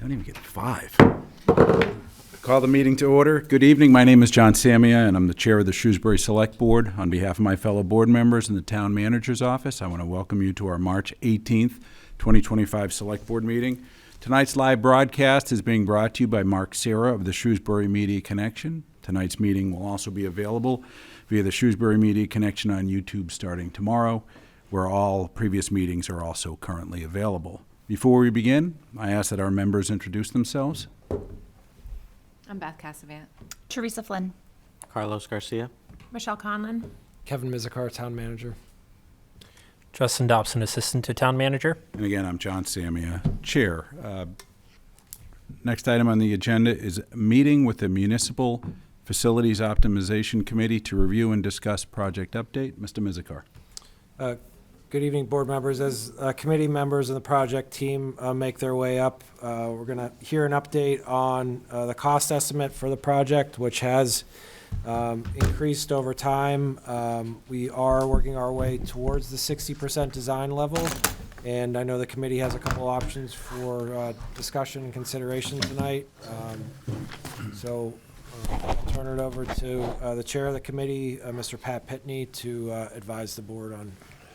Don't even get 5. Call the meeting to order. Good evening. My name is John Samia, and I'm the chair of the Shrewsbury Select Board. On behalf of my fellow board members in the town manager's office, I want to welcome you to our March 18th, 2025 Select Board meeting. Tonight's live broadcast is being brought to you by Mark Serra of the Shrewsbury Media Connection. Tonight's meeting will also be available via the Shrewsbury Media Connection on YouTube starting tomorrow, where all previous meetings are also currently available. Before we begin, I ask that our members introduce themselves. I'm Beth Cassavant. Teresa Flynn. Carlos Garcia. Michelle Conlon. Kevin Mizikar, Town Manager. Justin Dobson, Assistant to Town Manager. And again, I'm John Samia, Chair. Next item on the agenda is a meeting with the Municipal Facilities Optimization Committee to review and discuss project update. Mr. Mizikar. Good evening, board members. As committee members and the project team make their way up, we're going to hear an update on the cost estimate for the project, which has increased over time. We are working our way towards the 60% design level, and I know the committee has a couple options for discussion and consideration tonight. So I'll turn it over to the chair of the committee, Mr. Pat Pitney, to advise the board on.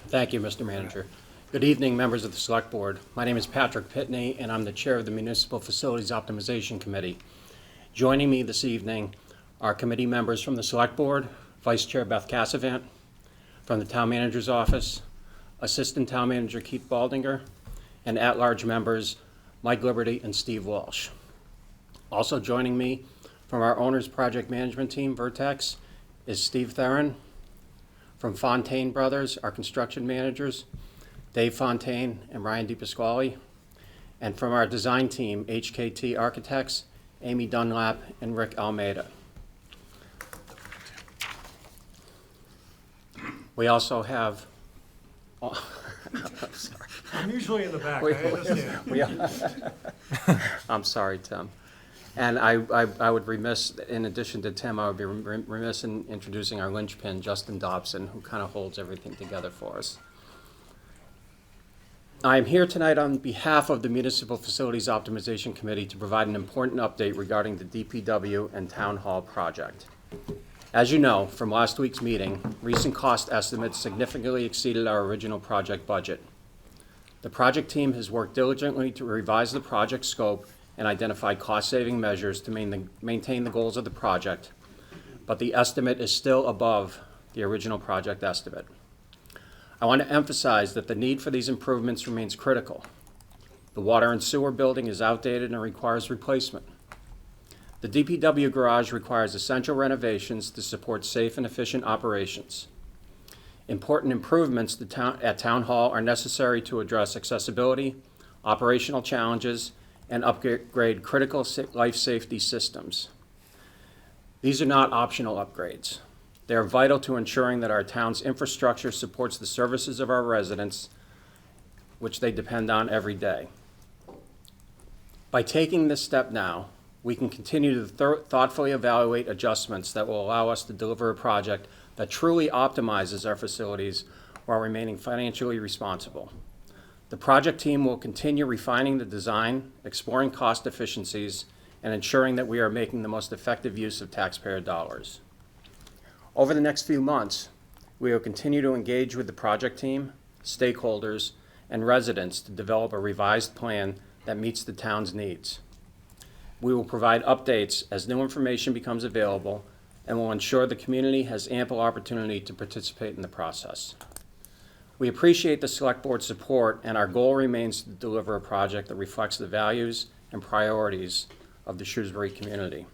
Thank you, Mr. Manager. Good evening, members of the Select Board. My name is Patrick Pitney, and I'm the chair of the Municipal Facilities Optimization Committee. Joining me this evening are committee members from the Select Board, Vice Chair Beth Cassavant, from the Town Manager's Office, Assistant Town Manager Keith Baldinger, and at-large members Mike Liberty and Steve Walsh. Also joining me from our Owner's Project Management Team, Vertex, is Steve Theron. From Fontaine Brothers, our construction managers, Dave Fontaine and Ryan DiPasquale. And from our design team, HKT Architects, Amy Dunlap and Rick Almeida. We also have, I'm sorry. I'm usually in the back, I understand. I'm sorry, Tim. And I would remiss, in addition to Tim, I would be remiss in introducing our linchpin, Justin Dobson, who kind of holds everything together for us. I am here tonight on behalf of the Municipal Facilities Optimization Committee to provide an important update regarding the DPW and Town Hall project. As you know from last week's meeting, recent cost estimates significantly exceeded our original project budget. The project team has worked diligently to revise the project scope and identify cost-saving measures to maintain the goals of the project, but the estimate is still above the original project estimate. I want to emphasize that the need for these improvements remains critical. The water and sewer building is outdated and requires replacement. The DPW garage requires essential renovations to support safe and efficient operations. Important improvements at Town Hall are necessary to address accessibility, operational challenges, and upgrade critical life safety systems. These are not optional upgrades. They are vital to ensuring that our town's infrastructure supports the services of our residents, which they depend on every day. By taking this step now, we can continue to thoughtfully evaluate adjustments that will allow us to deliver a project that truly optimizes our facilities while remaining financially responsible. The project team will continue refining the design, exploring cost efficiencies, and ensuring that we are making the most effective use of taxpayer dollars. Over the next few months, we will continue to engage with the project team, stakeholders, and residents to develop a revised plan that meets the town's needs. We will provide updates as new information becomes available and will ensure the community has ample opportunity to participate in the process. We appreciate the Select Board's support, and our goal remains to deliver a project that reflects the values and priorities of the Shrewsbury community.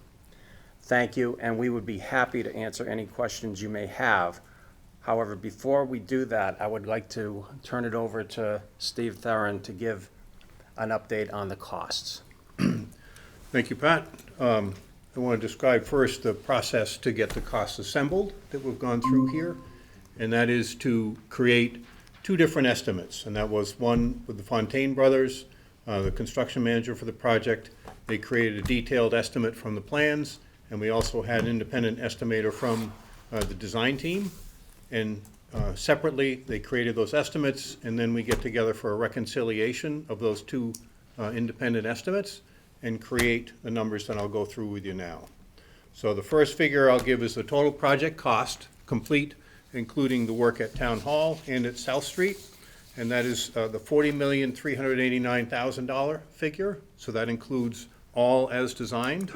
Thank you, and we would be happy to answer any questions you may have. However, before we do that, I would like to turn it over to Steve Theron to give an update on the costs. Thank you, Pat. I want to describe first the process to get the costs assembled that we've gone through here, and that is to create two different estimates, and that was one with the Fontaine Brothers, the construction manager for the project. They created a detailed estimate from the plans, and we also had an independent estimator from the design team. And separately, they created those estimates, and then we get together for a reconciliation of those two independent estimates. and create the numbers that I'll go through with you now. So the first figure I'll give is the total project cost, complete, including the work at Town Hall and at South Street, and that is the $40,389,000 figure, so that includes all as designed.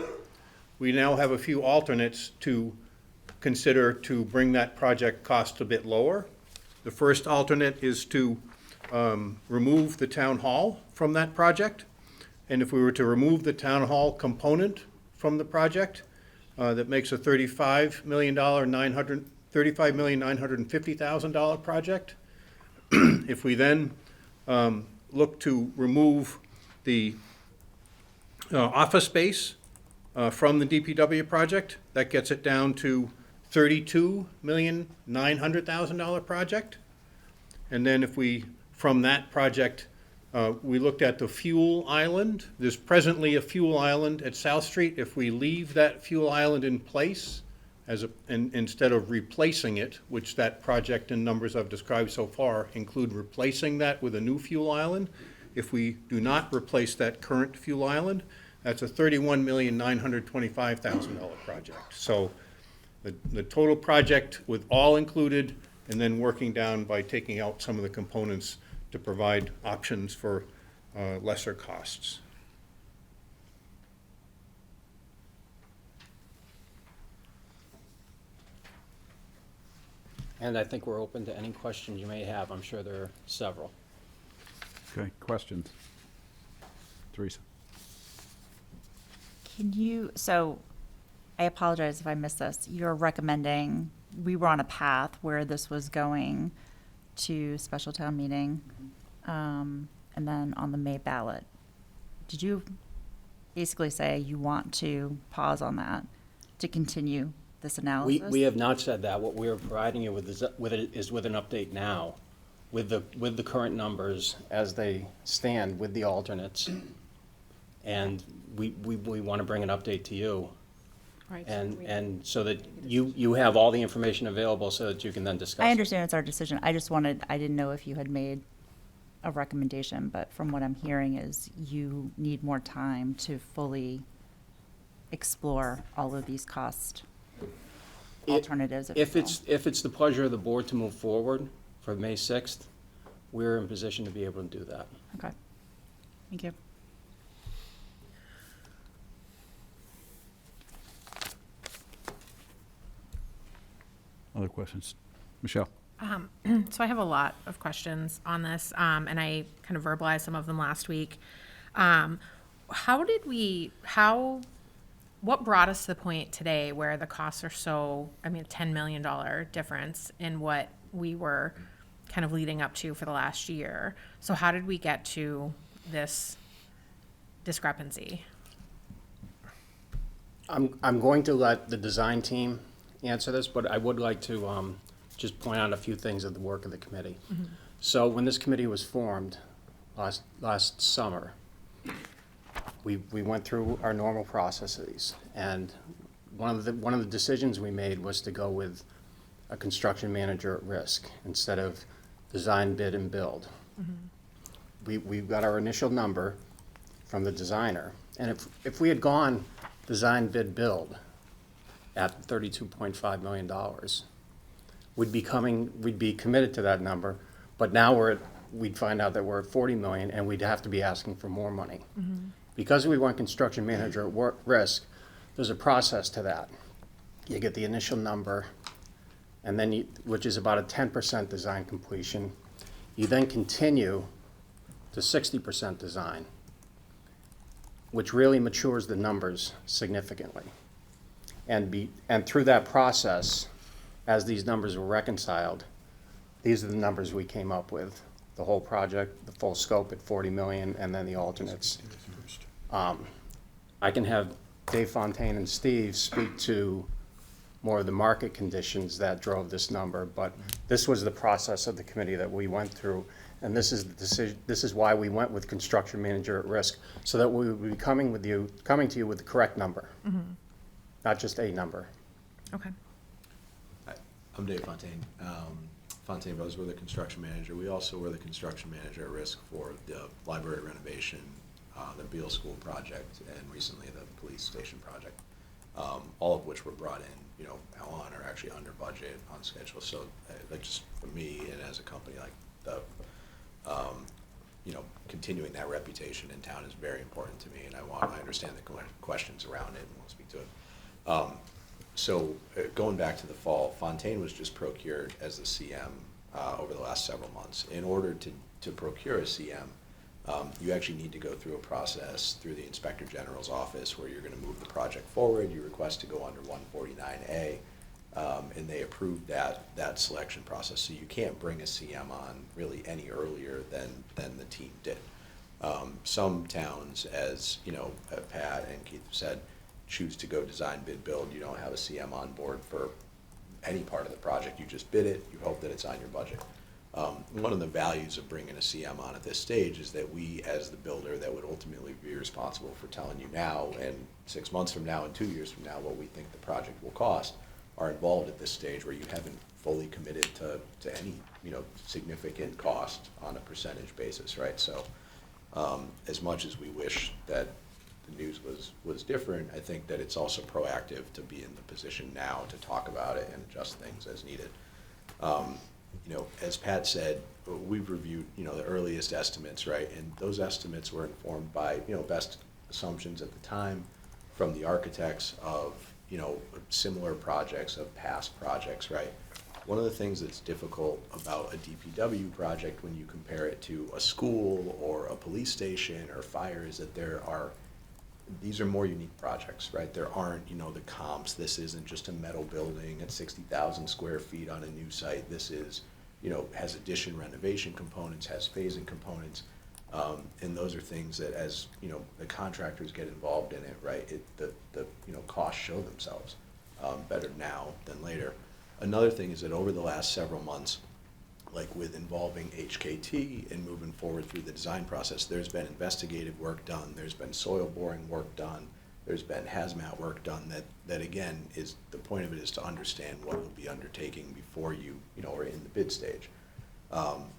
We now have a few alternates to consider to bring that project cost a bit lower. The first alternate is to remove the Town Hall from that project, and if we were to remove the Town Hall component from the project, that makes a $35,950,000 project. If we then look to remove the office space from the DPW project, that gets it down to $32,900,000 project. And then if we, from that project, we looked at the fuel island. There's presently a fuel island at South Street. If we leave that fuel island in place instead of replacing it, which that project and numbers I've described so far include replacing that with a new fuel island. If we do not replace that current fuel island, that's a $31,925,000 project. So the total project with all included, and then working down by taking out some of the components to provide options for lesser costs. And I think we're open to any questions you may have. I'm sure there are several. Okay, questions? Teresa? So I apologize if I missed this. You're recommending, we were on a path where this was going to special town meeting, and then on the May ballot. Did you basically say you want to pause on that to continue this analysis? We have not said that. What we are providing you with is an update now with the current numbers as they stand with the alternates. And we want to bring an update to you. Right. And so that you have all the information available so that you can then discuss. I understand it's our decision. I didn't know if you had made a recommendation, but from what I'm hearing is you need more time to fully explore all of these cost alternatives. If it's the pleasure of the board to move forward for May 6th, we're in position to be able to do that. Okay. Thank you. Other questions? Michelle? So I have a lot of questions on this, and I kind of verbalized some of them last week. What brought us to the point today where the costs are $10 million difference in what we were kind of leading up to for the last year? So how did we get to this discrepancy? I'm going to let the design team answer this, but I would like to just point out a few things of the work of the committee. Mm-hmm. So when this committee was formed last summer, we went through our normal processes, and one of the decisions we made was to go with a construction manager at risk instead of design, bid, and build. Mm-hmm. We got our initial number from the designer, and if we had gone design, bid, build at $32.5 million, we'd be committed to that number, but now we'd find out that we're at 40 million and we'd have to be asking for more money. Mm-hmm. Because we went construction manager at risk, there's a process to that. You get the initial number, and then which is about a 10% design completion. You then continue to 60% design, which really matures the numbers significantly. And through that process, as these numbers were reconciled, these are the numbers we came up with. The whole project, the full scope at 40 million, and then the alternates. I can have Dave Fontaine and Steve speak to more of the market conditions that drove this number, but this was the process of the committee that we went through, and this is the decision. This is why we went with construction manager at risk, so that we would be coming to you with the correct number, not just a number. Okay. I'm Dave Fontaine. Fontaine Brothers, we're the construction manager. We also were the construction manager at risk for the library renovation the Beale School project, and recently the police station project, all of which were brought in, on or actually under budget, on schedule. So, like, just for me and as a company, like the, continuing that reputation in town is very important to me, and I understand the questions around it and want to speak to it. So going back to the fall, Fontaine was just procured as the CM over the last several months. In order to procure a CM, you actually need to go through a process through the Inspector General's office where you're going to move the project forward. You request to go under 149A, and they approved that selection process. So you can't bring a CM on really any earlier than the team did. Some towns, as Pat and Keith have said, choose to go design, bid, build. You don't have a CM on board for any part of the project. You just bid it. You hope that it's on your budget. One of the values of bringing a CM on at this stage is that we, as the builder that would ultimately be responsible for telling you now and 6 months from now and 2 years from now what we think the project will cost, are involved at this stage where you haven't fully committed to any significant cost on a percentage basis, right? So as much as we wish that the news was different, I think that it's also proactive to be in the position now to talk about it and adjust things as needed. As Pat said, we've reviewed, the earliest estimates, right? And those estimates were informed by, best assumptions at the time from the architects of, similar projects, of past projects, right? One of the things that's difficult about a DPW project when you compare it to a school or a police station or fire is that these are more unique projects, right? There aren't, the comps. This isn't just a metal building at 60,000 square feet on a new site. This is, has addition renovation components, has phasing components. And those are things that as, the contractors get involved in it, right, the costs show themselves better now than later. Another thing is that over the last several months, like with involving HKT and moving forward through the design process, there's been investigative work done, there's been soil boring work done, there's been hazmat work done that again, is the point of it is to understand what you'll be undertaking before you are in the bid stage.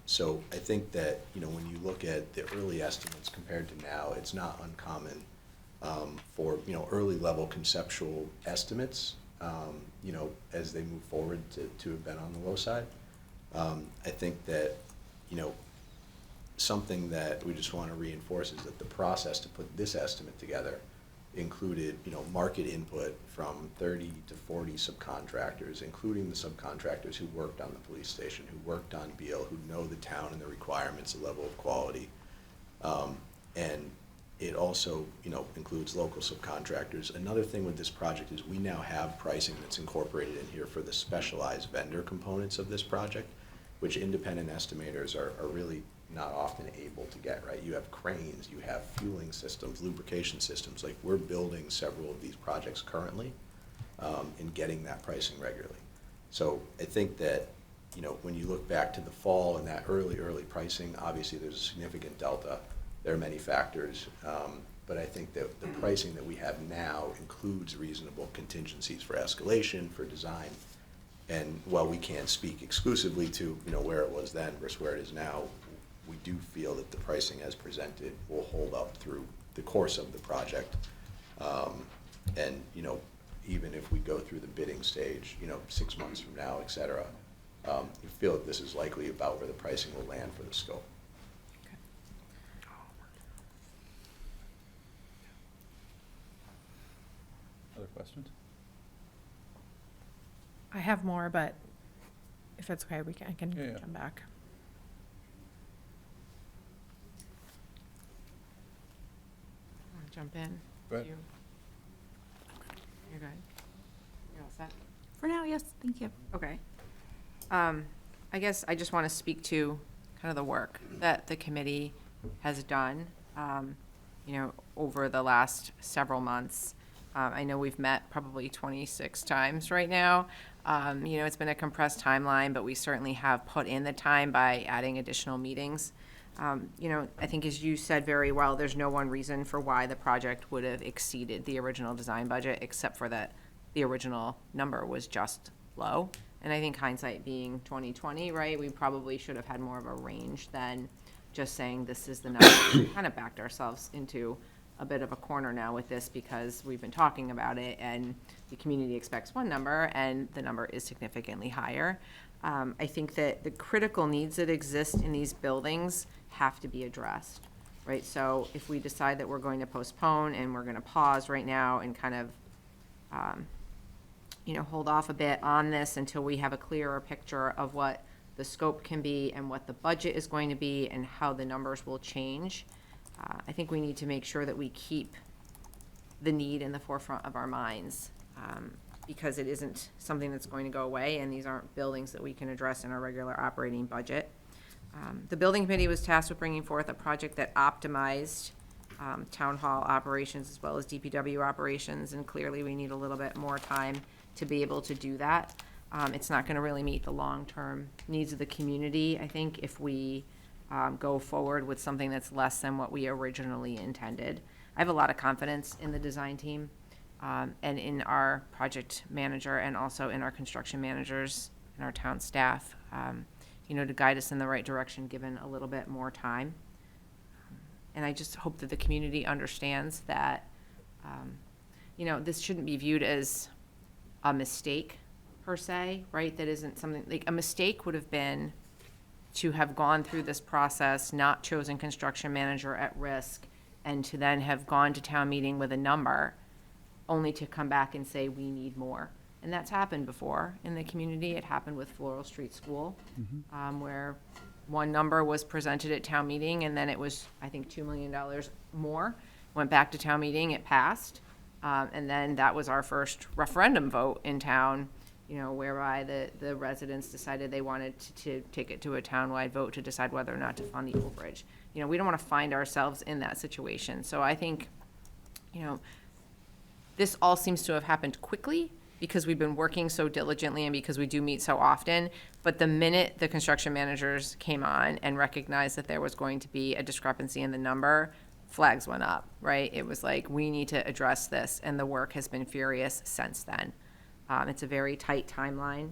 So I think that, when you look at the early estimates compared to now, it's not uncommon for, early level conceptual estimates, as they move forward to have been on the low side. I think that, something that we just want to reinforce is that the process to put this estimate together included, market input from 30 to 40 subcontractors, including the subcontractors who worked on the police station, who worked on Beale, who know the town and the requirements, the level of quality. And it also, includes local subcontractors. Another thing with this project is we now have pricing that's incorporated in here for the specialized vendor components of this project, which independent estimators are really not often able to get, right? You have cranes, you have fueling systems, lubrication systems. Like, we're building several of these projects currently and getting that pricing regularly. So I think that, when you look back to the fall and that early pricing, obviously there's a significant delta. There are many factors, but I think that the pricing that we have now includes reasonable contingencies for escalation, for design. And while we can't speak exclusively to, where it was then versus where it is now, we do feel that the pricing as presented will hold up through the course of the project. And, even if we go through the bidding stage, 6 months from now, et cetera, we feel that this is likely about where the pricing will land for the scope. Other questions? I have more, but if it's okay, I can Yeah. jump back. Want to jump in? Go ahead. You're good. You're all set? For now, yes, thank you. Okay. I guess I just want to speak to kind of the work that the committee has done, over the last several months. I know we've met probably 26 times right now. It's been a compressed timeline, but we certainly have put in the time by adding additional meetings. I think as you said very well, there's no one reason for why the project would have exceeded the original design budget, except for that the original number was just low. And I think hindsight being 20/20, right, we probably should have had more of a range than just saying this is the number. We kind of backed ourselves into a bit of a corner now with this because we've been talking about it and the community expects one number and the number is significantly higher. I think that the critical needs that exist in these buildings have to be addressed, right? So if we decide that we're going to postpone and we're going to pause right now and kind of, hold off a bit on this until we have a clearer picture of what the scope can be and what the budget is going to be and how the numbers will change, I think we need to make sure that we keep the need in the forefront of our minds, because it isn't something that's going to go away, and these aren't buildings that we can address in our regular operating budget. The building committee was tasked with bringing forth a project that optimized town hall operations as well as DPW operations, and clearly we need a little bit more time to be able to do that. It's not going to really meet the long-term needs of the community, I think, if we go forward with something that's less than what we originally intended. I have a lot of confidence in the design team and in our project manager and also in our construction managers and our town staff, to guide us in the right direction given a little bit more time. And I just hope that the community understands that, this shouldn't be viewed as a mistake per se, right? That isn't something, like, a mistake would have been to have gone through this process, not chosen construction manager at risk, and to then have gone to town meeting with a number, only to come back and say, we need more. And that's happened before in the community. It happened with Floral Street School, where one number was presented at town meeting, and then it was, I think, $2 million more. Went back to town meeting, it passed. And then that was our first referendum vote in town, whereby the residents decided they wanted to take it to a townwide vote to decide whether or not to fund the overage. We don't want to find ourselves in that situation. So I think, this all seems to have happened quickly because we've been working so diligently and because we do meet so often. But the minute the construction managers came on and recognized that there was going to be a discrepancy in the number, flags went up, right? It was like, we need to address this, and the work has been furious since then. It's a very tight timeline.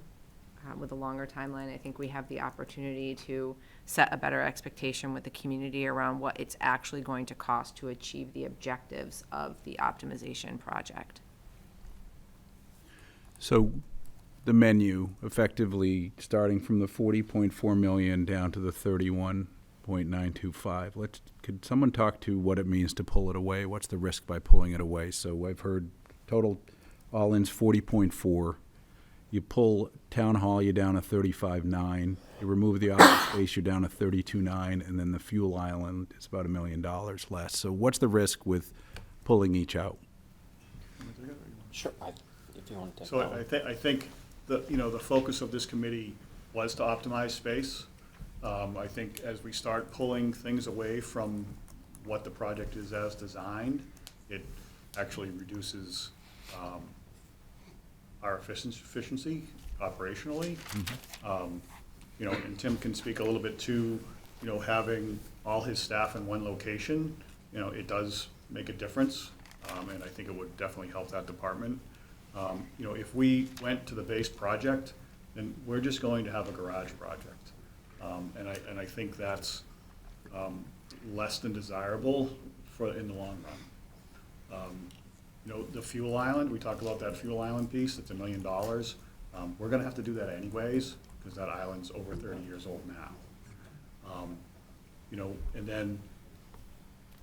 With a longer timeline, I think we have the opportunity to set a better expectation with the community around what it's actually going to cost to achieve the objectives of the optimization project. So the menu, effectively starting from the 40.4 million down to the 31.925. Could someone talk to what it means to pull it away? What's the risk by pulling it away? So I've heard total all-in's 40.4. You pull town hall, you're down to 35.9. You remove the office space, you're down to 32.9, and then the fuel island is about $1 million less. So what's the risk with pulling each out? Sure, if you want to take So that. I think the focus of this committee was to optimize space. I think as we start pulling things away from what the project is as designed, it actually reduces our efficiency operationally. And Tim can speak a little bit to, having all his staff in one location, it does make a difference. And I think it would definitely help that department. If we went to the base project, then we're just going to have a garage project. And I think that's less than desirable in the long run. The fuel island, we talked about that fuel island piece, it's $1 million. We're gonna have to do that anyways, because that island's over 30 years old now. And then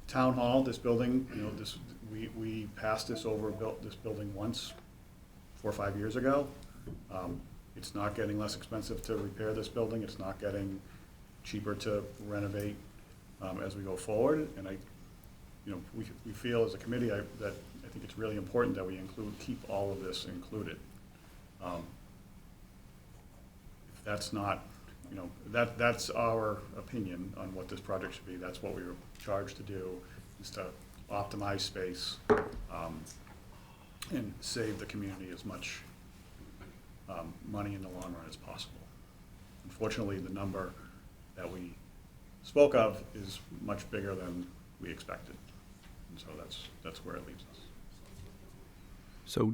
Town Hall, this building, we passed this over, built this building once 4 or 5 years ago. It's not getting less expensive to repair this building, it's not getting cheaper to renovate as we go forward. And we feel as a committee that I think it's really important that we keep all of this included. If that's not, that's our opinion on what this project should be. That's what we were charged to do, is to optimize space and save the community as much money in the long run as possible. Unfortunately, the number that we spoke of is much bigger than we expected. And so that's where it leaves us. So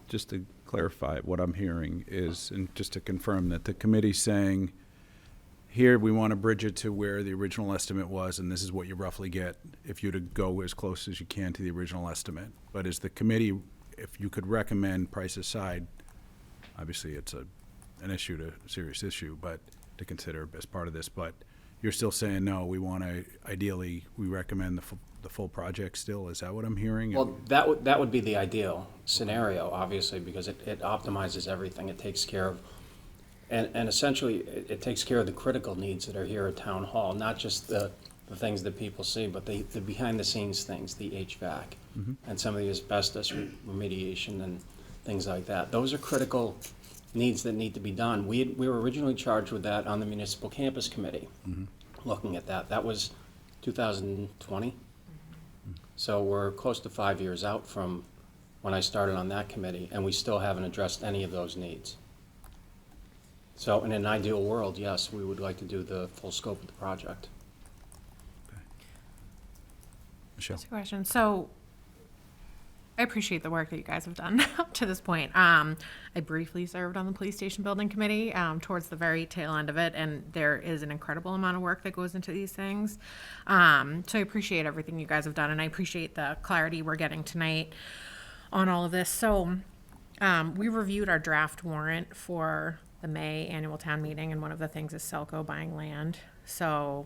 just to clarify, what I'm hearing is, and just to confirm, that the committee's saying, here we want to bridge it to where the original estimate was, and this is what you roughly get if you to go as close as you can to the original estimate. But as the committee, if you could recommend price aside, obviously it's an issue, a serious issue, but to consider as part of this, but you're still saying, no, we want to, ideally, we recommend the full project still, is that what I'm hearing? Well, that would be the ideal scenario, obviously, because it optimizes everything. It takes care of, and essentially, it takes care of the critical needs that are here at Town Hall, not just the things that people see, but the behind-the-scenes things, the HVAC, and some of the asbestos remediation and things like that. Those are critical needs that need to be done. We were originally charged with that on the Municipal Campus Committee, looking at that. That was 2020. So we're close to 5 years out from when I started on that committee, and we still haven't addressed any of those needs. So in an ideal world, yes, we would like to do the full scope of the project. Michelle? That's a question. So I appreciate the work that you guys have done up to this point. I briefly served on the police station building committee towards the very tail end of it, and there is an incredible amount of work that goes into these things. So I appreciate everything you guys have done, and I appreciate the clarity we're getting tonight on all of this. So we reviewed our draft warrant for the May annual town meeting, and one of the things is Selco buying land. So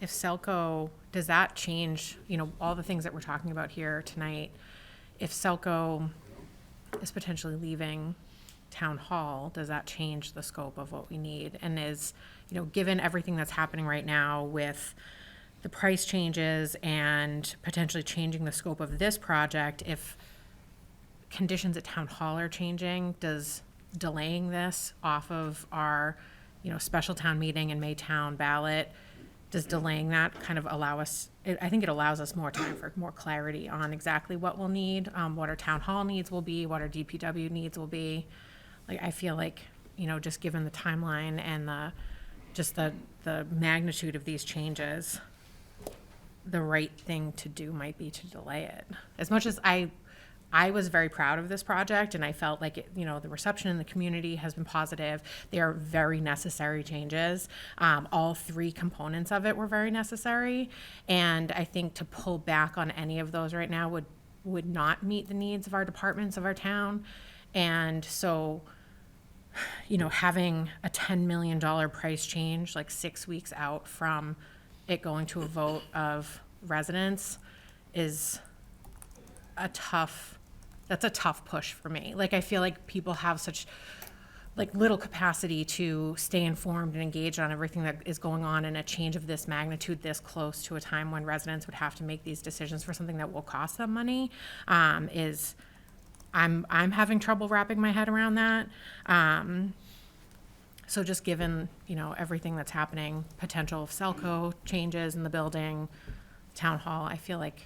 if Selco, does that change, all the things that we're talking about here tonight? If Selco is potentially leaving Town Hall, does that change the scope of what we need? And is, given everything that's happening right now with the price changes and potentially changing the scope of this project, if conditions at Town Hall are changing, does delaying this off of our, special town meeting and Maytown ballot, does delaying that kind of allow us, I think it allows us more time for more clarity on exactly what we'll need, what our Town Hall needs will be, what our DPW needs will be. Like, I feel like, just given the timeline and the magnitude of these changes, the right thing to do might be to delay it. As much as I was very proud of this project, and I felt like the reception in the community has been positive. They are very necessary changes. All three components of it were very necessary, and I think to pull back on any of those right now would not meet the needs of our departments of our town. And so, having a $10 million price change like 6 weeks out from it going to a vote of residents is that's a tough push for me. Like, I feel like people have such little capacity to stay informed and engaged on everything that is going on, and a change of this magnitude this close to a time when residents would have to make these decisions for something that will cost them money I'm having trouble wrapping my head around that. So just given, everything that's happening, potential of Selco changes in the building, Town Hall, I feel like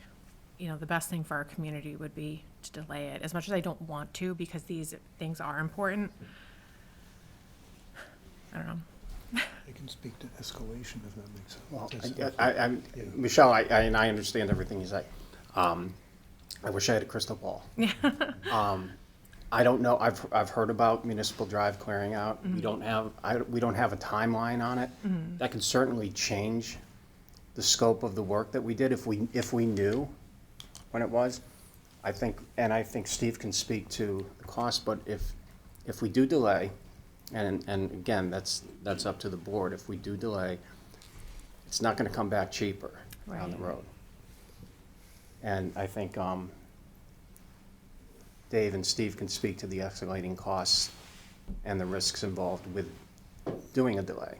the best thing for our community would be to delay it, as much as I don't want to, because these things are important. I don't know. I can speak to escalation if that makes sense. Well, Michelle, I understand everything you say. I wish I had a crystal ball. I don't know. I've heard about Municipal Drive clearing out. We don't have a timeline on it. That can certainly change the scope of the work that we did if we knew when it was. I think Steve can speak to the cost, but if we do delay, and again, that's up to the board. If we do delay, it's not going to come back cheaper down the road. And I think Dave and Steve can speak to the escalating costs and the risks involved with doing a delay.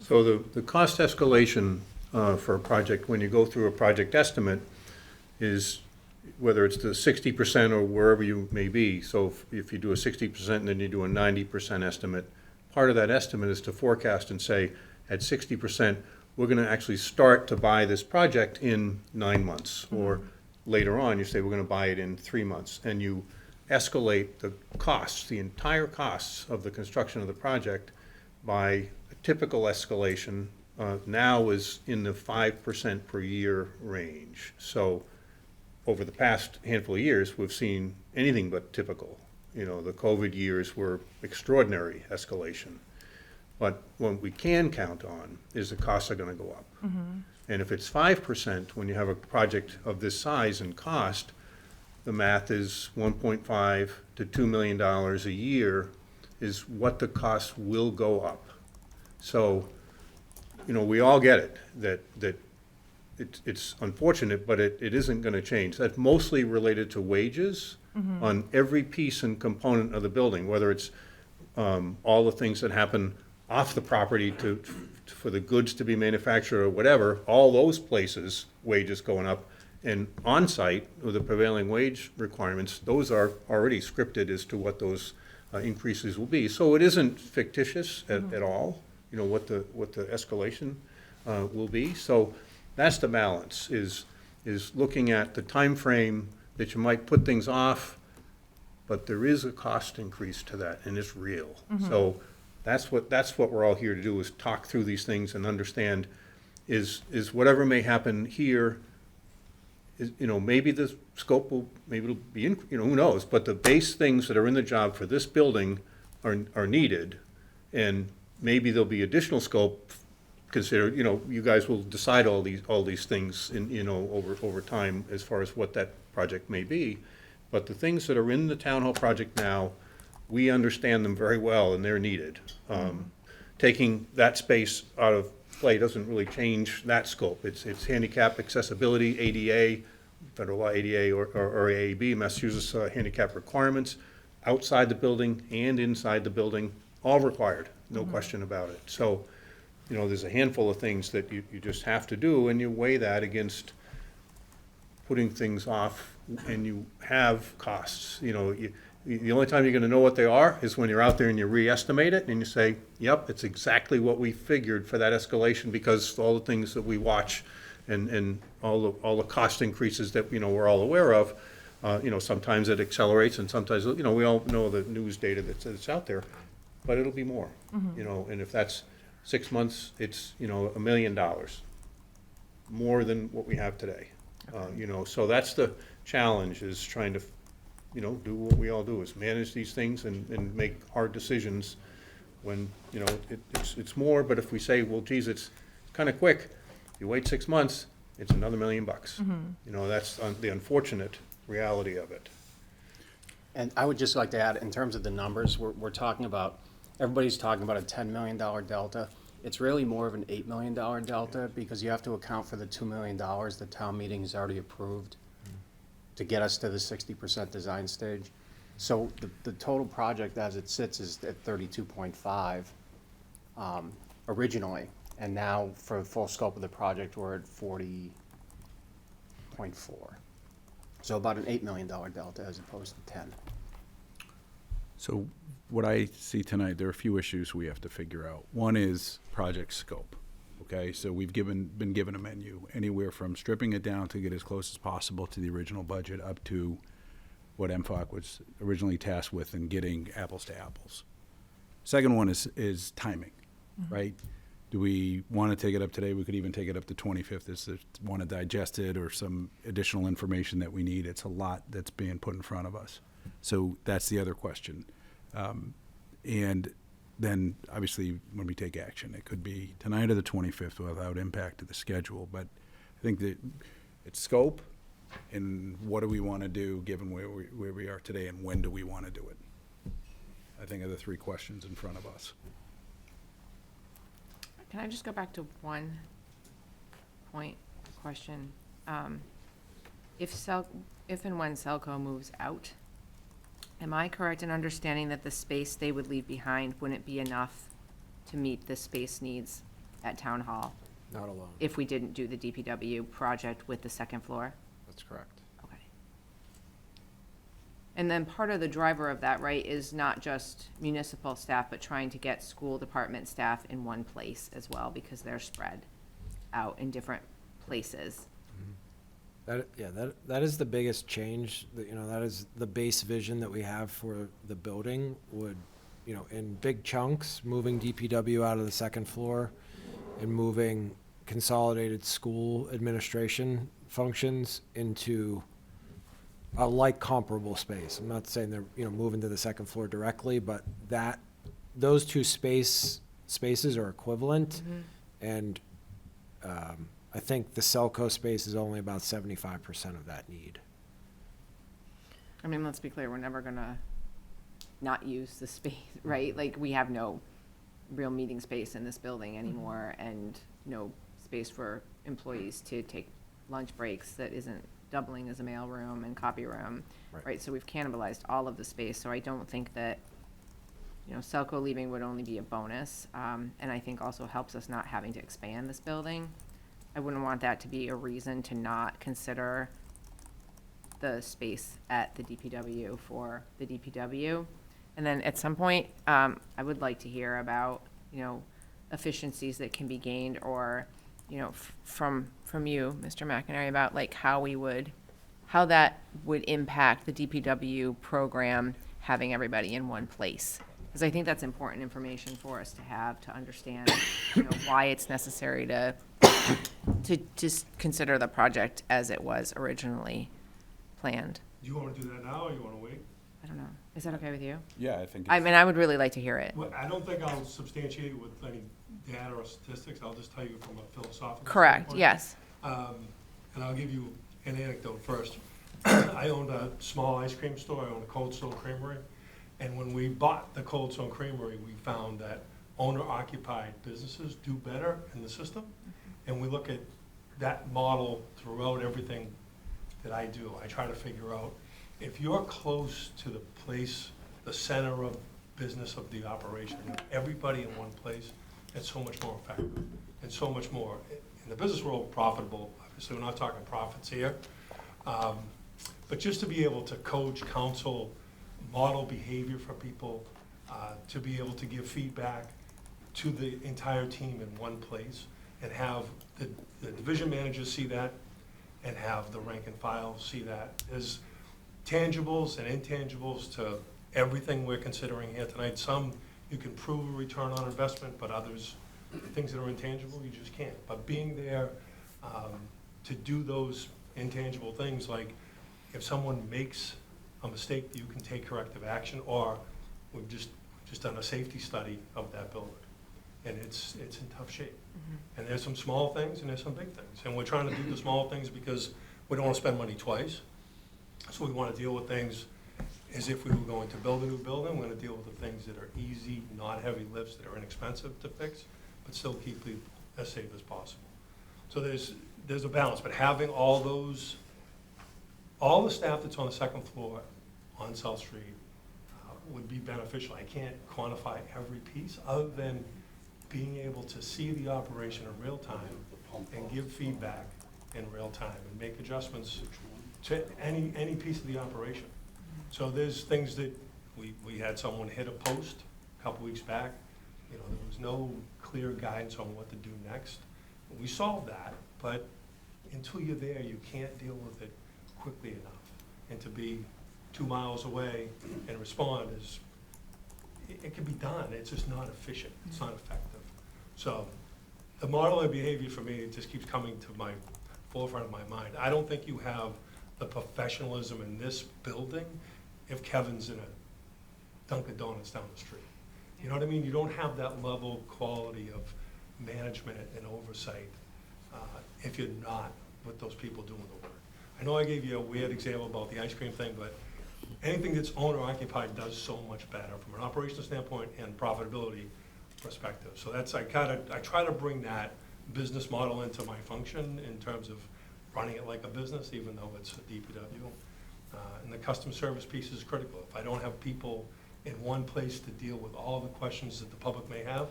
So the cost escalation for a project, when you go through a project estimate, is whether it's the 60% or wherever you may be. So if you do a 60% and then you do a 90% estimate, part of that estimate is to forecast and say, at 60%, we're going to actually start to buy this project in 9 months. Or later on, you say we're going to buy it in 3 months. And you escalate the costs, the entire costs of the construction of the project by a typical escalation now is in the 5% per year range. So over the past handful of years, we've seen anything but typical. The COVID years were extraordinary escalation. But what we can count on is the costs are gonna go up. And if it's 5%, when you have a project of this size and cost, the math is 1.5 to $2 million a year is what the cost will go up. So, we all get it, that it's unfortunate, but it isn't gonna change. That's mostly related to wages on every piece and component of the building, whether it's all the things that happen off the property for the goods to be manufactured or whatever, all those places, wages going up. And on-site, with the prevailing wage requirements, those are already scripted as to what those increases will be. So it isn't fictitious at all, what the escalation will be. So that's the balance, is looking at the time frame that you might put things off, but there is a cost increase to that, and it's real. So that's what we're all here to do, is talk through these things and understand, is whatever may happen here, maybe the scope will, maybe it'll be, who knows? But the base things that are in the job for this building are needed, and maybe there'll be additional scope considered, you guys will decide all these things over time as far as what that project may be. But the things that are in the town hall project now, we understand them very well, and they're needed. Taking that space out of play doesn't really change that scope. It's handicap accessibility, ADA, federal law ADA or AAB, Massachusetts handicap requirements, outside the building and inside the building, all required, no question about it. So, there's a handful of things that you just have to do, and you weigh that against putting things off, and you have costs. The only time you're gonna know what they are is when you're out there and you re-estimate it, and you say, yep, it's exactly what we figured for that escalation, because all the things that we watch and all the cost increases that, we're all aware of, sometimes it accelerates, and sometimes, we all know the news data that's out there, but it'll be more, and if that's 6 months, it's, $1 million, more than what we have today. So that's the challenge, is trying to, do what we all do, is manage these things and make hard decisions when, it's more, but if we say, well, geez, it's kind of quick, you wait 6 months, it's another $1 million. That's the unfortunate reality of it. And I would just like to add, in terms of the numbers, we're talking about, everybody's talking about a $10 million delta. It's really more of an $8 million delta, because you have to account for the $2 million the town meeting has already approved to get us to the 60% design stage. So the total project as it sits is at 32.5 originally. And now for the full scope of the project, we're at 40.4. So about an $8 million delta as opposed to 10. So what I see tonight, there are a few issues we have to figure out. One is project scope, okay? So we've been given a menu, anywhere from stripping it down to get as close as possible to the original budget, up to what MFOC was originally tasked with, and getting apples to apples. Second one is timing, right? Do we want to take it up today? We could even take it up to 25th, if they want to digest it, or some additional information that we need. It's a lot that's being put in front of us. So that's the other question. And then, obviously, when we take action, it could be tonight or the 25th without impact to the schedule. But I think that it's scope, and what do we want to do given where we are today, and when do we want to do it? I think are the three questions in front of us. Can I just go back to one question? If and when Selco moves out, am I correct in understanding that the space they would leave behind wouldn't be enough to meet the space needs at Town Hall? Not alone. If we didn't do the DPW project with the second floor? That's correct. Okay. And then part of the driver of that, right, is not just municipal staff, but trying to get school department staff in one place as well, because they're spread out in different places. That is the biggest change, that is the base vision that we have for the building, would, in big chunks, moving DPW out of the second floor and moving consolidated school administration functions into a like comparable space. I'm not saying they're, moving to the second floor directly, but those two space spaces are equivalent. And I think the Selco space is only about 75% of that need. I mean, let's be clear, we're never gonna not use the space, right? Like, we have no real meeting space in this building anymore, and no space for employees to take lunch breaks that isn't doubling as a mail room and copy room, right? So we've cannibalized all of the space, so I don't think that, Selco leaving would only be a bonus, and I think also helps us not having to expand this building. I wouldn't want that to be a reason to not consider the space at the DPW for the DPW. And then at some point, I would like to hear about, efficiencies that can be gained, or, from you, Mr. McInerney, about like how that would impact the DPW program, having everybody in one place. Because I think that's important information for us to have, to understand, why it's necessary to just consider the project as it was originally planned. Do you want to do that now, or you want to wait? I don't know. Is that okay with you? Yeah, I think I it's, mean, I would really like to hear it. Well, I don't think I'll substantiate it with any data or statistics. I'll just tell you from a philosophical Correct, standpoint. yes. And I'll give you an anecdote first. I owned a small ice cream store. I owned a Cold Stone Creamery. And when we bought the Cold Stone Creamery, we found that owner-occupied businesses do better in the system. And we look at that model throughout everything that I do. I try to figure out, if you're close to the place, the center of business of the operation, and everybody in one place, it's so much more effective and so much more, in the business world, profitable. Obviously, we're not talking profits here. But just to be able to coach, counsel, model behavior for people, to be able to give feedback to the entire team in one place, and have the division managers see that, and have the rank and file see that. There's tangibles and intangibles to everything we're considering here tonight. Some you can prove a return on investment, but others, things that are intangible, you just can't. But being there to do those intangible things, like if someone makes a mistake, you can take corrective action, or we've just done a safety study of that building, and it's in tough shape. And there's some small things and there's some big things, and we're trying to do the small things because we don't want to spend money twice. So we want to deal with things as if we were going to build a new building. We're going to deal with the things that are easy, not heavy lifts, that are inexpensive to fix, but still keep people as safe as possible. So there's a balance, but having all the staff that's on the second floor on South Street would be beneficial. I can't quantify every piece, other than being able to see the operation in real time and give feedback in real time and make adjustments to any piece of the operation. So there's things that we had someone hit a post a couple weeks back. There was no clear guidance on what to do next. We solved that, but until you're there, you can't deal with it quickly enough. And to be 2 miles away and respond it can be done. It's just not efficient. It's not effective. So the model of behavior for me, it just keeps coming to my forefront of my mind. I don't think you have the professionalism in this building if Kevin's in a Dunkin' Donuts down the street. You know what I mean? You don't have that level quality of management and oversight if you're not with those people doing the work. I know I gave you a weird example about the ice cream thing, but anything that's owner occupied does so much better from an operational standpoint and profitability perspective. So that's, I try to bring that business model into my function in terms of running it like a business, even though it's a DPW. And the customer service piece is critical. If I don't have people in one place to deal with all the questions that the public may have,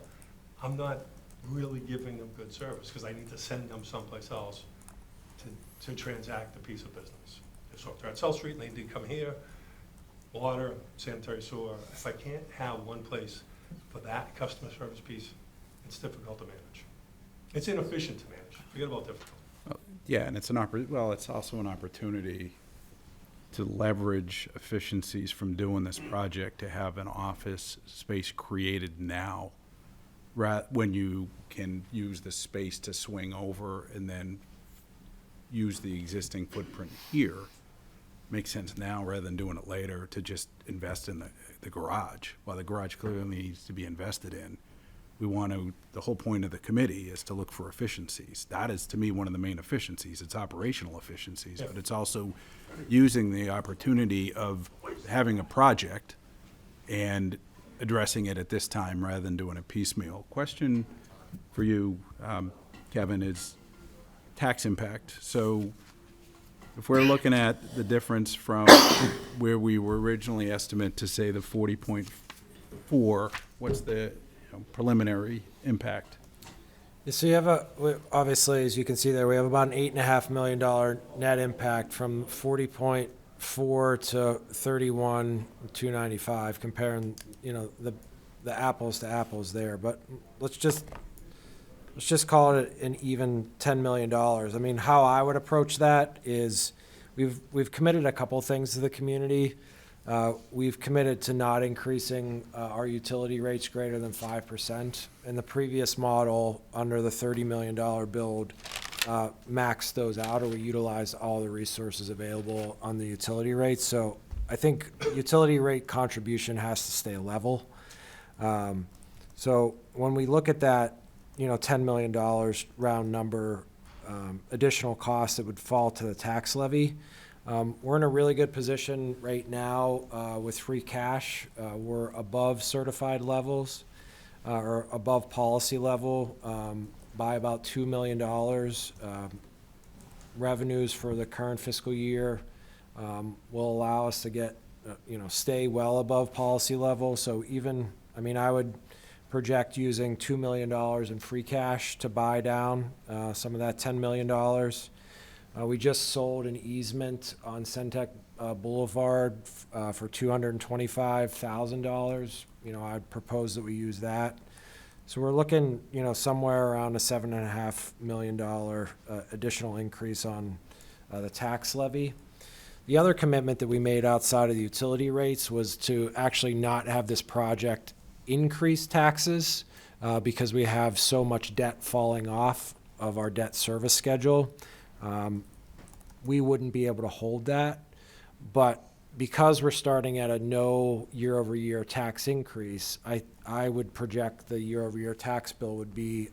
I'm not really giving them good service, because I need to send them someplace else to transact a piece of business. So if they're at South Street and they need to come here, water, sanitary sewer, if I can't have one place for that customer service piece, it's difficult to manage. It's inefficient to manage. Forget about difficult. yeah, and it's it's also an opportunity to leverage efficiencies from doing this project, to have an office space created now, when you can use the space to swing over and then use the existing footprint here. Makes sense now rather than doing it later, to just invest in the garage. While the garage clearly needs to be invested in, the whole point of the committee is to look for efficiencies. That is, to me, one of the main efficiencies. It's operational efficiencies, but it's also using the opportunity of having a project and addressing it at this time rather than doing a piecemeal. Question for you, Kevin, is tax impact. So if we're looking at the difference from where we were originally estimate to say the 40.4, what's the preliminary impact? So you have obviously, as you can see there, we have about an $8.5 million net impact from 40.4 to 31,295, comparing, the apples to apples there. But let's just call it an even $10 million. I mean, how I would approach that is we've committed a couple things to the community. We've committed to not increasing our utility rates greater than 5%. In the previous model, under the $30 million build, maxed those out, or we utilized all the resources available on the utility rates. So I think utility rate contribution has to stay level. So when we look at that, $10 million round number, additional costs that would fall to the tax levy, we're in a really good position right now with free cash. We're above certified levels, or above policy level by about $2 million. Revenues for the current fiscal year will allow us to get, stay well above policy level. So I would project using $2 million in free cash to buy down some of that $10 million. We just sold an easement on Centec Boulevard for $225,000. I'd propose that we use that. So we're looking, somewhere around a $7.5 million additional increase on the tax levy. The other commitment that we made outside of the utility rates was to actually not have this project increase taxes because we have so much debt falling off of our debt service schedule. We wouldn't be able to hold that, but because we're starting at a no year-over-year tax increase, I would project the year-over-year tax bill would be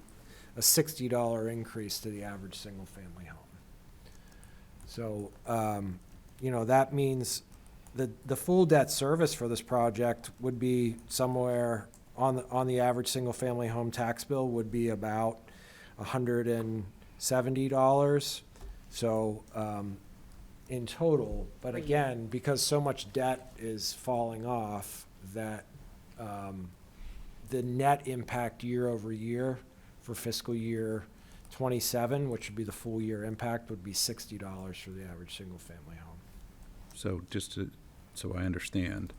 a $60 increase to the average single-family home. So, that means the full debt service for this project would be somewhere on the average single-family home tax bill would be about $170. So, in total, but again, because so much debt is falling off, that the net impact year over year for fiscal year 27, which would be the full year impact, would be $60 for the average single-family home. So so I understand,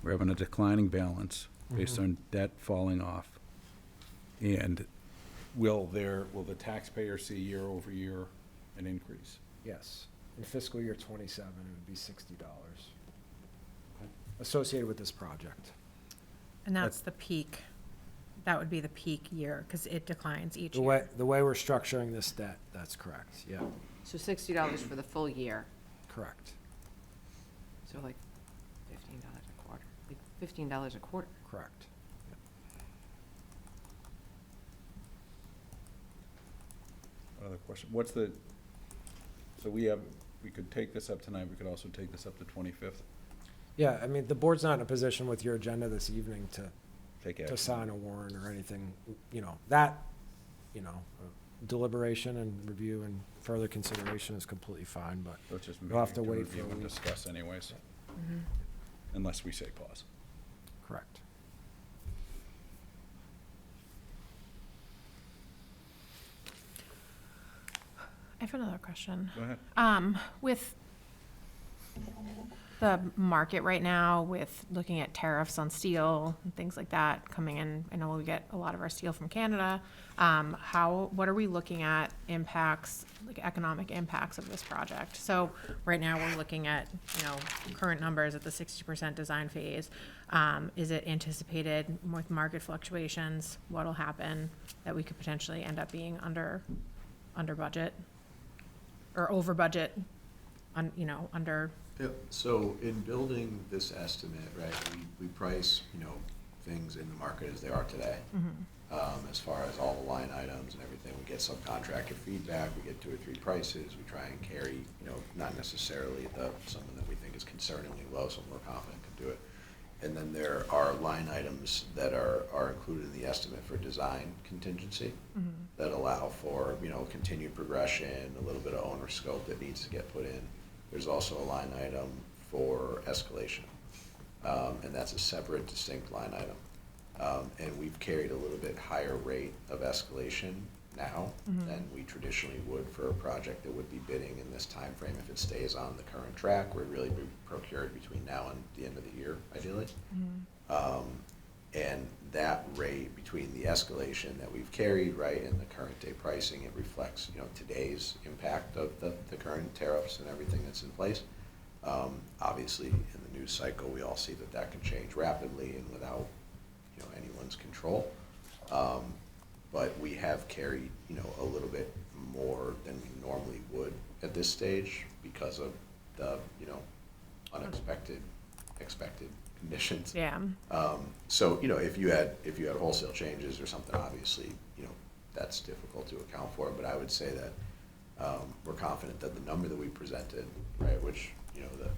we're having a declining balance based on debt falling off. And will the taxpayer see year over year an increase? Yes. In fiscal year 27, it would be $60 associated with this project. And that's the peak. That would be the peak year, because it declines each year. The way we're structuring this debt, that's correct, yeah, So $60 for the full year, correct, so like $15 a quarter, like $15 a quarter. correct. Another question, so we could take this up tonight, we could also take this up to 25th, Yeah, I mean, the board's not in a position with your agenda this evening take to action. sign a warrant or anything, deliberation and review and further consideration is completely fine, but So it's just you'll have to meeting wait for review a and week. discuss anyways, Mm-hmm. unless we say pause. Correct. I have another question. Go ahead. With the market right now, with looking at tariffs on steel and things like that coming in, I know we get a lot of our steel from Canada. What are we looking at impacts, like economic impacts of this project? So right now, we're looking at, current numbers at the 60% design phase. Is it anticipated with market fluctuations, what'll happen, that we could potentially end up being under budget? Or over budget, under, Yeah, so in building this estimate, right, we price, things in the market as they are today. as far as all the line items and everything. We get subcontractor feedback, we get 2 or 3 prices, we try and carry, not necessarily someone that we think is concerningly low, someone we're confident can do it. And then there are line items that are included in the estimate for design contingency that allow for, continued progression, a little bit of owner scope that needs to get put in. There's also a line item for escalation, and that's a separate, distinct line item. And we've carried a little bit higher rate of escalation now than we traditionally would for a project that would be bidding in this time frame if it stays on the current track, where it really be procured between now and the end of the year, ideally. And that rate between the escalation that we've carried, right, and the current day pricing, it reflects, today's impact of the current tariffs and everything that's in place. Obviously, in the news cycle, we all see that can change rapidly and without, anyone's control. But we have carried, a little bit more than we normally would at this stage because of the, unexpected, expected conditions. Yeah. So, if you had wholesale changes or something, obviously, that's difficult to account for. But I would say that we're confident that the number that we presented, right, which,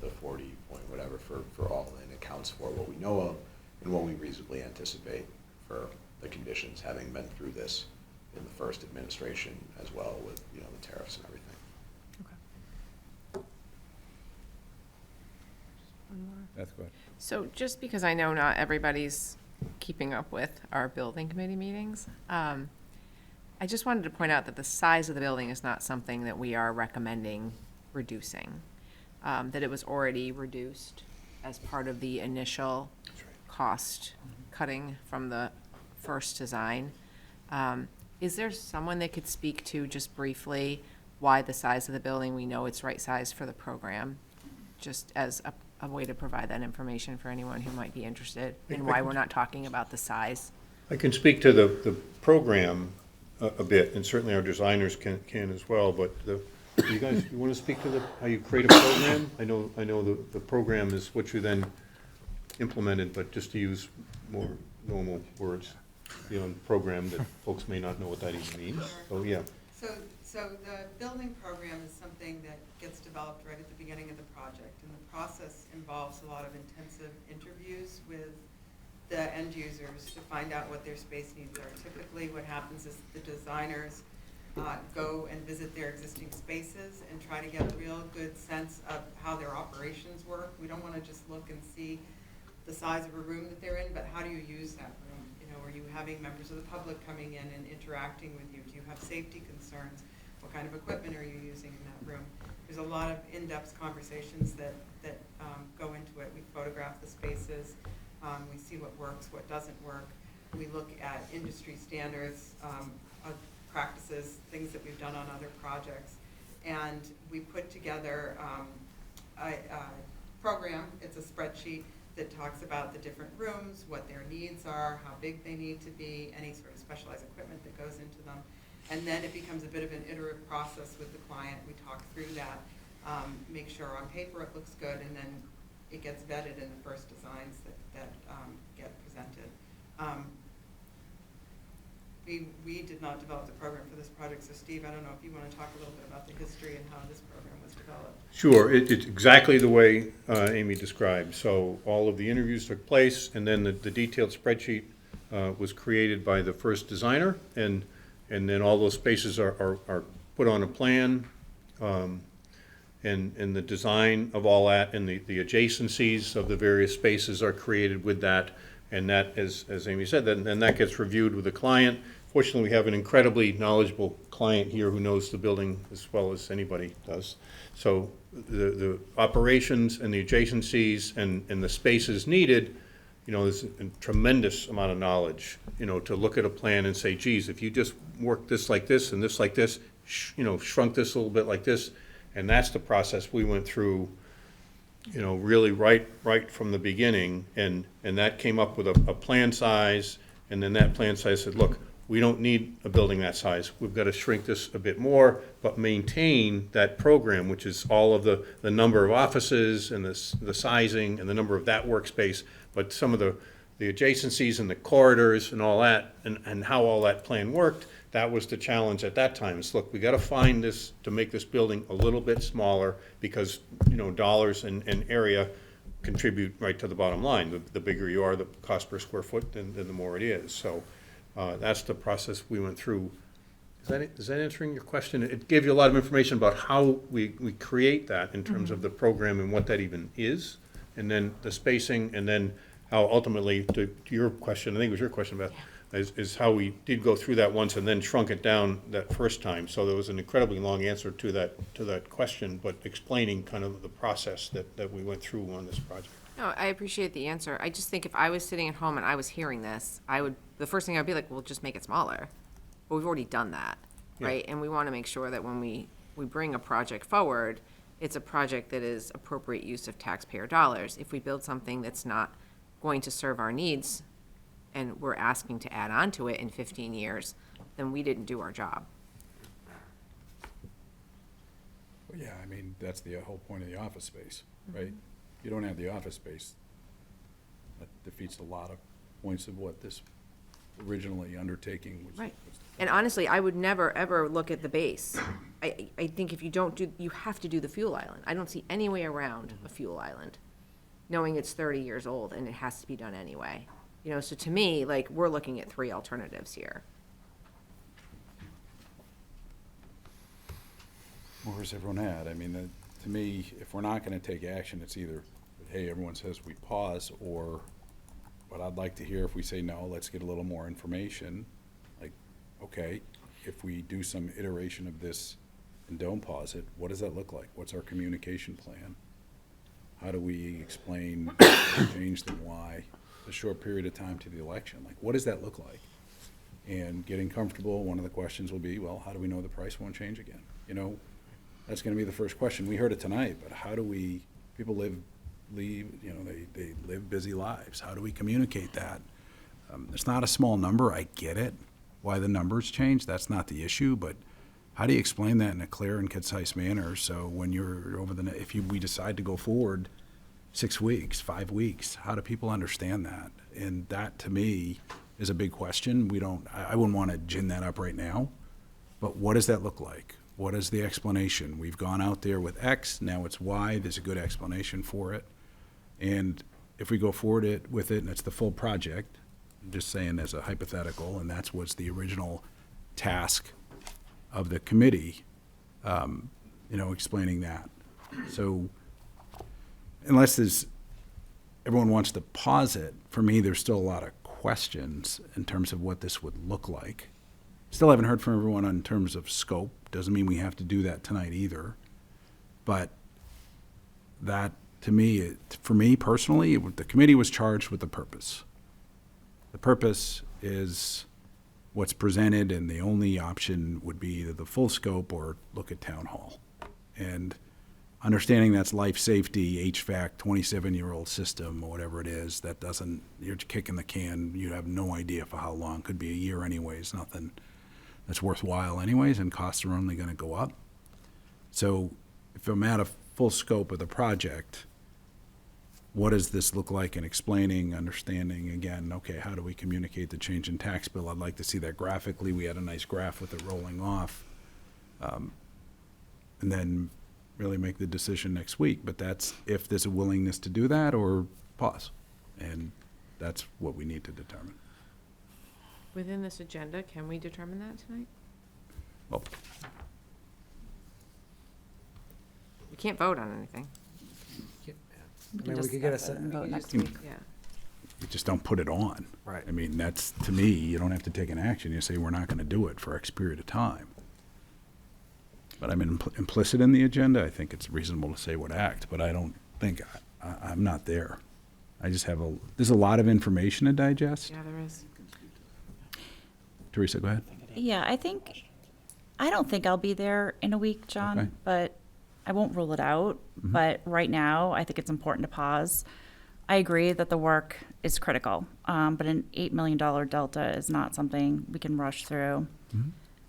the 40 point whatever for all in accounts for what we know of and what we reasonably anticipate for the conditions, having been through this in the first administration as well with, the tariffs and everything. That's good. So just because I know not everybody's keeping up with our building committee meetings, I just wanted to point out that the size of the building is not something that we are recommending reducing. That it was already reduced as part of the initial cost cutting from the first design. Is there someone that could speak to just briefly why the size of the building, we know it's right size for the program, just as a way to provide that information for anyone who might be interested, and why we're not talking about the size? I can speak to the program a bit, and certainly our designers can as well, but you guys, you want to speak to how you create a program? I know the program is what you then implemented, but just to use more normal words beyond program, that folks may not know what that even means. So, yeah. So the building program is something that gets developed right at the beginning of the project, and the process involves a lot of intensive interviews with the end users to find out what their space needs are. Typically what happens is the designers go and visit their existing spaces and try to get a real good sense of how their operations work. We don't want to just look and see the size of a room that they're in, but how do you use that room? Are you having members of the public coming in and interacting with you? Do you have safety concerns? What kind of equipment are you using in that room? There's a lot of in-depth conversations that go into it. We photograph the spaces. We see what works, what doesn't work. We look at industry standards, practices, things that we've done on other projects. And we put together a program. It's a spreadsheet that talks about the different rooms, what their needs are, how big they need to be, any sort of specialized equipment that goes into them. And then it becomes a bit of an iterative process with the client. We talk through that, make sure on paper it looks good, and then it gets vetted in the first designs that get presented. We did not develop the program for this project, so Steve, I don't know if you want to talk a little bit about the history and how this program was developed. Sure, it's exactly the way Amy described. So all of the interviews took place, and then the detailed spreadsheet was created by the first designer, and then all those spaces are put on a plan, and the design of all that and the adjacencies of the various spaces are created with that, and that, as Amy said, then that gets reviewed with the client. Fortunately, we have an incredibly knowledgeable client here who knows the building as well as anybody does. So the operations and the adjacencies and the spaces needed, there's a tremendous amount of knowledge, to look at a plan and say, geez, if you just work this like this and this like this, shrunk this a little bit like this. And that's the process we went through, really right from the beginning. And that came up with a plan size. And then that plan size said, look, we don't need a building that size. We've got to shrink this a bit more, but maintain that program, which is all of the number of offices and the sizing and the number of that workspace. But some of the the adjacencies and the corridors and all that, and how all that plan worked, that was the challenge at that time. Is, look, we gotta find this, to make this building a little bit smaller, because, dollars and area contribute right to the bottom line. The bigger you are, the cost per square foot, then the more it is. So, that's the process we went through. Is that answering your question? It gave you a lot of information about how we create that in terms of the program and what that even is, and then the spacing, and then how ultimately, to your question, I think it was your question, Beth, is how we did go through that once and then shrunk it down that first time. So there was an incredibly long answer to that question, but explaining kind of the process that we went through on this project. No, I appreciate the answer. I just think if I was sitting at home and I was hearing this, the first thing I'd be like, well, just make it smaller. But we've already done that, right? And we want to make sure that when we bring a project forward, it's a project that is appropriate use of taxpayer dollars. If we build something that's not going to serve our needs, and we're asking to add on to it in 15 years, then we didn't do our job. Well, yeah, I mean, that's the whole point of the office space, right? You don't have the office space. That defeats a lot of points of what this originally undertaking was. Right. And honestly, I would never, ever look at the base. I think if you don't do, you have to do the fuel island. I don't see any way around a fuel island, knowing it's 30 years old and it has to be done anyway. So to me, like, we're looking at 3 alternatives here. Where's everyone at? I mean, to me, if we're not gonna take action, it's either, hey, everyone says we pause, or what I'd like to hear, if we say no, let's get a little more information. Like, okay, if we do some iteration of this and don't pause it, what does that look like? What's our communication plan? How do we explain, change them, why? A short period of time to the election, like, what does that look like? And getting comfortable, one of the questions will be, well, how do we know the price won't change again? That's gonna be the first question. We heard it tonight, but how do we, people leave, they live busy lives. How do we communicate that? It's not a small number, I get it, why the numbers change, that's not the issue, but how do you explain that in a clear and concise manner, so when you're we decide to go forward 6 weeks, 5 weeks, how do people understand that? And that, to me, is a big question. I wouldn't want to gin that up right now, but what does that look like? What is the explanation? We've gone out there with X, now it's Y, there's a good explanation for it. And if we go forward with it and it's the full project, I'm just saying as a hypothetical, and that's what's the original task of the committee, explaining that. So, unless everyone wants to pause it, for me, there's still a lot of questions in terms of what this would look like. Still haven't heard from everyone in terms of scope. Doesn't mean we have to do that tonight either. But that, to me, for me personally, the committee was charged with the purpose. The purpose is what's presented, and the only option would be either the full scope or look at town hall. And understanding that's life safety, HVAC, 27-year-old system, or whatever it is, you're kicking the can, you have no idea for how long, could be a year anyways, nothing that's worthwhile anyways, and costs are only gonna go up. So if I'm at a full scope of the project, what does this look like in explaining, understanding, again, okay, how do we communicate the change in tax bill? I'd like to see that graphically. We had a nice graph with it rolling off. And then really make the decision next week, but that's if there's a willingness to do that or pause. And that's what we need to determine. Within this agenda, can we determine that tonight? Well, We can't vote on anything. We I can mean, we just could get a discuss it se- and vote next you- week. Yeah. you just don't put it on. Right. I mean, that's, to me, you don't have to take an action. You say, we're not gonna do it for X period of time. But I mean, implicit in the agenda, I think it's reasonable to say what act, but I don't think, I'm not there. I just have there's a lot of information to digest. Yeah, there is. Teresa, go ahead. Yeah, I don't think I'll be there in a week, John, Okay. but I won't rule it out. But right now, I think it's important to pause. I agree that the work is critical, but an $8 million delta is not something we can rush through.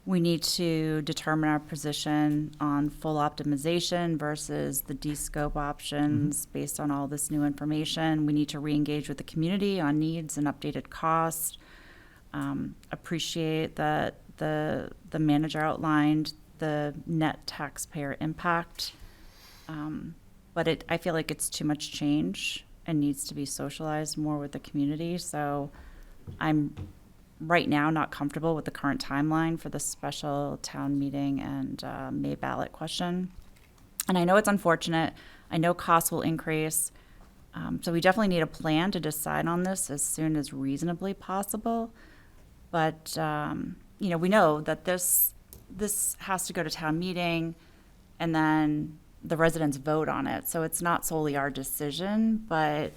We need to determine our position on full optimization versus the de-scope options based on all this new information. We need to re-engage with the community on needs and updated costs. Appreciate that the manager outlined the net taxpayer impact. But I feel like it's too much change and needs to be socialized more with the community. So I'm right now not comfortable with the current timeline for the special town meeting and May ballot question. And I know it's unfortunate. I know costs will increase. So we definitely need a plan to decide on this as soon as reasonably possible. But, we know that this has to go to town meeting and then the residents vote on it. So it's not solely our decision, but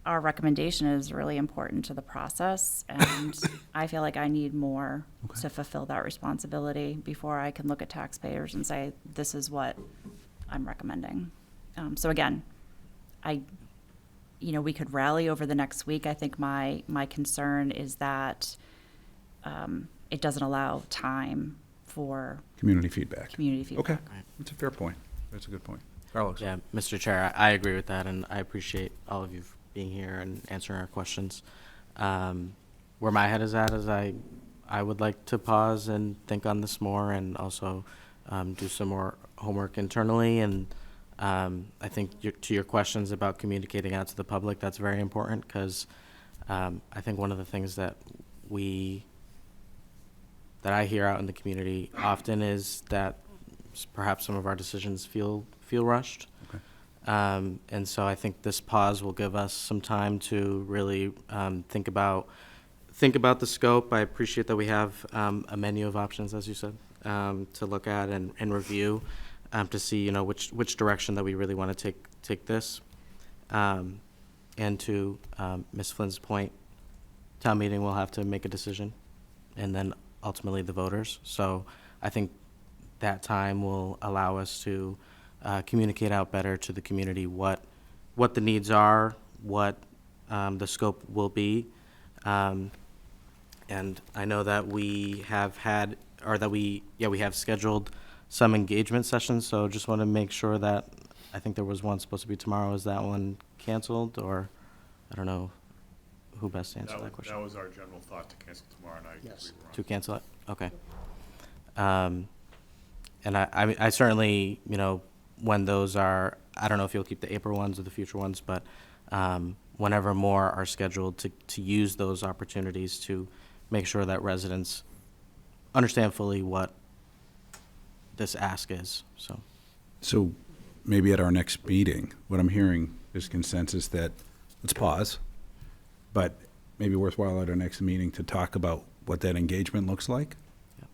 our recommendation is really important to the process, and I feel like I need more to fulfill that responsibility before I can look at taxpayers and say, this is what I'm recommending. So again, we could rally over the next week. I think my concern is that it doesn't allow time for Community feedback. Okay, Right. that's a fair point. That's a good point. Carlos? Yeah, Mr. Chair, I agree with that, and I appreciate all of you being here and answering our questions. Where my head is at is I would like to pause and think on this more, and also do some more homework internally. And I think to your questions about communicating out to the public, that's very important, because I think one of the things that I hear out in the community often is that perhaps some of our decisions feel rushed. Okay. And so I think this pause will give us some time to really think about the scope. I appreciate that we have a menu of options, as you said, to look at and review, to see which direction that we really want to take this. And to Ms. Flynn's point, town meeting will have to make a decision, and then ultimately the voters. So I think that time will allow us to communicate out better to the community what the needs are, what the scope will be. And I know that we have scheduled some engagement sessions, so just want to make sure that, I think there was one supposed to be tomorrow. Is that one canceled, or I don't know who best to answer that question? That was our general thought, to cancel tomorrow night. Yes. To cancel it? Okay. And I certainly, when those are, I don't know if you'll keep the April ones or the future ones, but whenever more are scheduled, to use those opportunities to make sure that residents understand fully what this ask is, so. So maybe at our next meeting, what I'm hearing is consensus that, let's pause, but maybe worthwhile at our next meeting to talk about what that engagement looks like. Yep.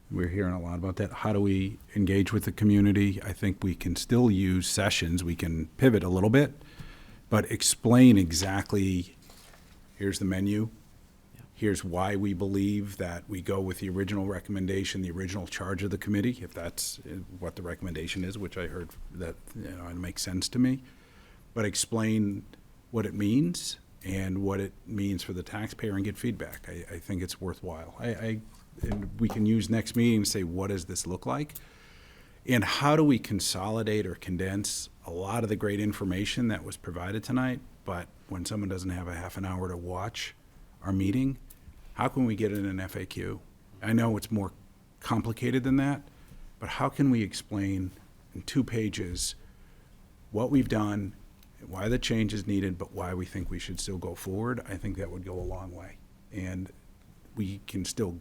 We're hearing a lot about that. How do we engage with the community? I think we can still use sessions. We can pivot a little bit, but explain exactly, here's the menu. Yep. Here's why we believe that we go with the original recommendation, the original charge of the committee, if that's what the recommendation is, which I heard that, it makes sense to me. But explain what it means and what it means for the taxpayer, and get feedback. I think it's worthwhile. And we can use next meeting to say, what does this look like? And how do we consolidate or condense a lot of the great information that was provided tonight, but when someone doesn't have a half an hour to watch our meeting, how can we get it in an FAQ? I know it's more complicated than that, but how can we explain in 2 pages what we've done, why the change is needed, but why we think we should still go forward? I think that would go a long way. And we can still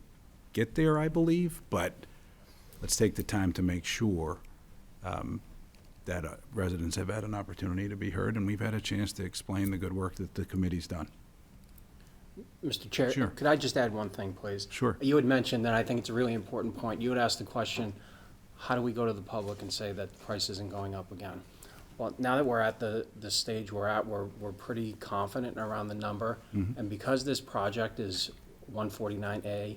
get there, I believe, but let's take the time to make sure that residents have had an opportunity to be heard, and we've had a chance to explain the good work that the committee's done. Mr. Chair, Sure. could I just add one thing, please? Sure. You had mentioned that, I think it's a really important point. You had asked the question, how do we go to the public and say that the price isn't going up again? Well, now that we're at the stage we're at, we're pretty confident around the number. And because this project is 149A,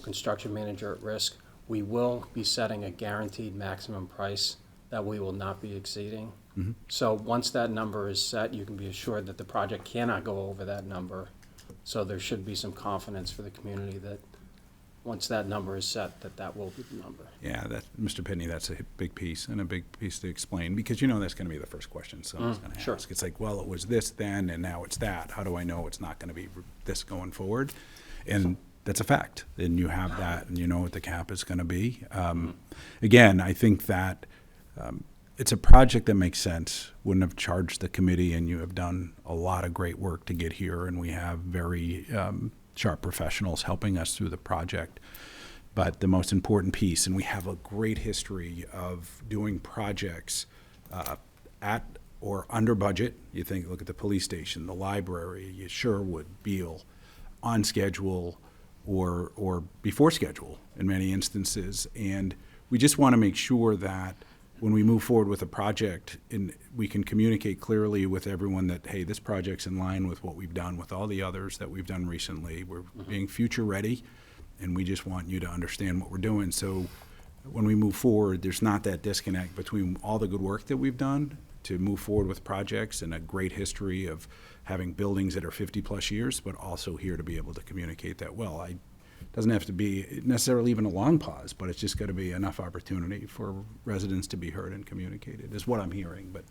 construction manager at risk, we will be setting a guaranteed maximum price that we will not be exceeding. So once that number is set, you can be assured that the project cannot go over that number. So there should be some confidence for the community that once that number is set, that will be the number. Yeah, that, Mr. Pitney, that's a big piece and a big piece to explain, because you know that's gonna be the first question someone's gonna sure. ask. It's like, well, it was this then, and now it's that. How do I know it's not gonna be this going forward? And that's a fact, and you have that, and you know what the cap is gonna be. Again, I think that, it's a project that makes sense. Wouldn't have charged the committee, and you have done a lot of great work to get here, and we have very, sharp professionals helping us through the project. But the most important piece, and we have a great history of doing projects at or under budget. You think, look at the police station, the library, Sherwood, Beale, on schedule or before schedule in many instances. And we just want to make sure that when we move forward with a project, we can communicate clearly with everyone that, hey, this project's in line with what we've done with all the others that we've done recently. We're being future ready, and we just want you to understand what we're doing. So when we move forward, there's not that disconnect between all the good work that we've done to move forward with projects and a great history of having buildings that are 50-plus years, but also here to be able to communicate that well. Doesn't have to be necessarily even a long pause, but it's just got to be enough opportunity for residents to be heard and communicated, is what I'm hearing. But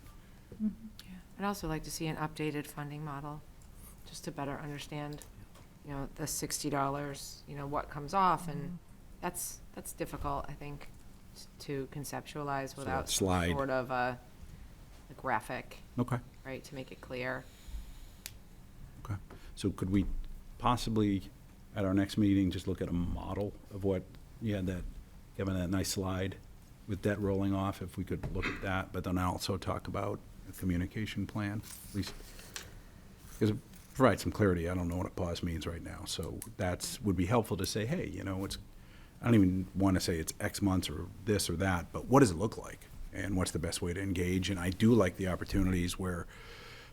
I'd also like to see an updated funding model, just to better understand, you know, the $60, you know, what comes off, and that's difficult, I think, to conceptualize without some slide. sort of a graphic, Okay. right, to make it clear. Okay. So could we possibly, at our next meeting, just look at a model of what, you had that, given that nice slide with debt rolling off, if we could look at that, but then also talk about a communication plan, at least, because it provides some clarity. I don't know what a pause means right now, so would be helpful to say, hey, you know, I don't even want to say it's X months or this or that, but what does it look like? And what's the best way to engage? And I do like the opportunities where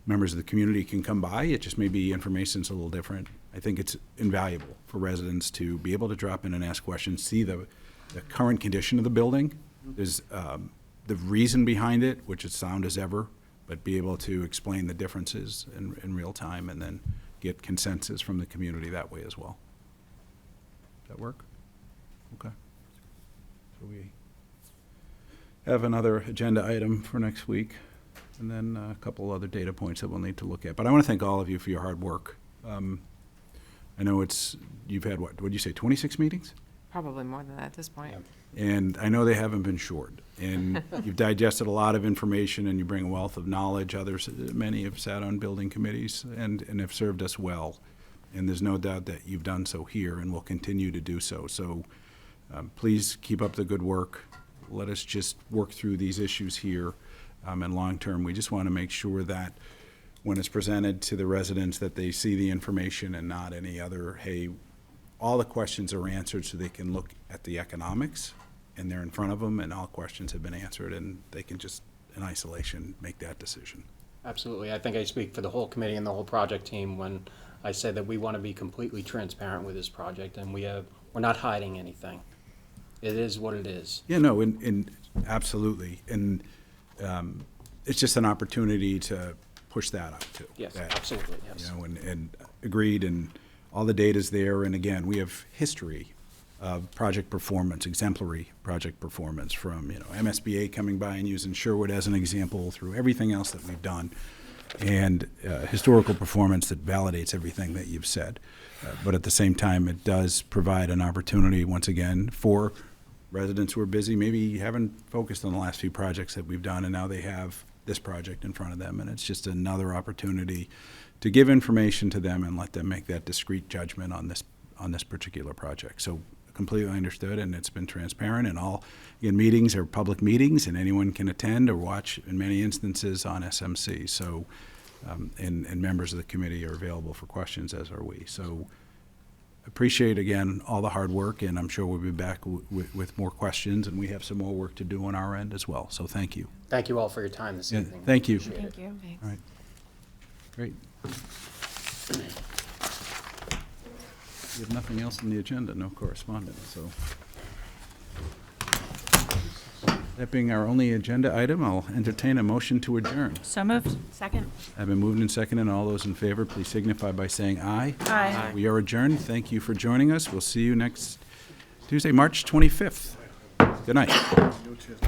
members of the community can come by. It just may be information's a little different. I think it's invaluable for residents to be able to drop in and ask questions, see the current condition of the building. There's the reason behind it, which is sound as ever, but be able to explain the differences in real time and then get consensus from the community that way as well. Does that work? Okay. So we have another agenda item for next week, and then a couple other data points that we'll need to look at. But I want to thank all of you for your hard work. I know you've had, what did you say, 26 meetings? Probably more than that at this point. And I know they haven't been short. And you've digested a lot of information, and you bring a wealth of knowledge. Many have sat on building committees and have served us well. And there's no doubt that you've done so here and will continue to do so. So please keep up the good work. Let us just work through these issues here. And long-term, we just want to make sure that when it's presented to the residents, that they see the information and not any other, hey, all the questions are answered so they can look at the economics, and they're in front of them, and all questions have been answered, and they can just, in isolation, make that decision. Absolutely. I think I speak for the whole committee and the whole project team when I say that we want to be completely transparent with this project, and we're not hiding anything. It is what it is. Yeah, no, and absolutely. And it's just an opportunity to push that out too. Yes, absolutely, yes. You know, and agreed, and all the data's there. And again, we have history of project performance, exemplary project performance from, you know, MSBA coming by and using Sherwood as an example through everything else that we've done, and historical performance that validates everything that you've said. But at the same time, it does provide an opportunity, once again, for residents who are busy, maybe haven't focused on the last few projects that we've done, and now they have this project in front of them, and it's just another opportunity to give information to them and let them make that discrete judgment on this particular project. So completely understood, and it's been transparent, and all, again, meetings are public meetings, and anyone can attend or watch, in many instances, on SMC. So, and members of the committee are available for questions, as are we. So appreciate, again, all the hard work, and I'm sure we'll be back with more questions, and we have some more work to do on our end as well. So thank you. Thank you all for your time this Yeah, evening. thank you. Appreciate it. Thank you. Thanks. All right. Great. We have nothing else on the agenda, no correspondence, so. That being our only agenda item, I'll entertain a motion to adjourn. So moved. Second? I've been moved and seconded. All those in favor, please signify by saying aye. Aye. We are adjourned. Thank you for joining us. We'll see you next Tuesday, March 25th. Good night. No chance.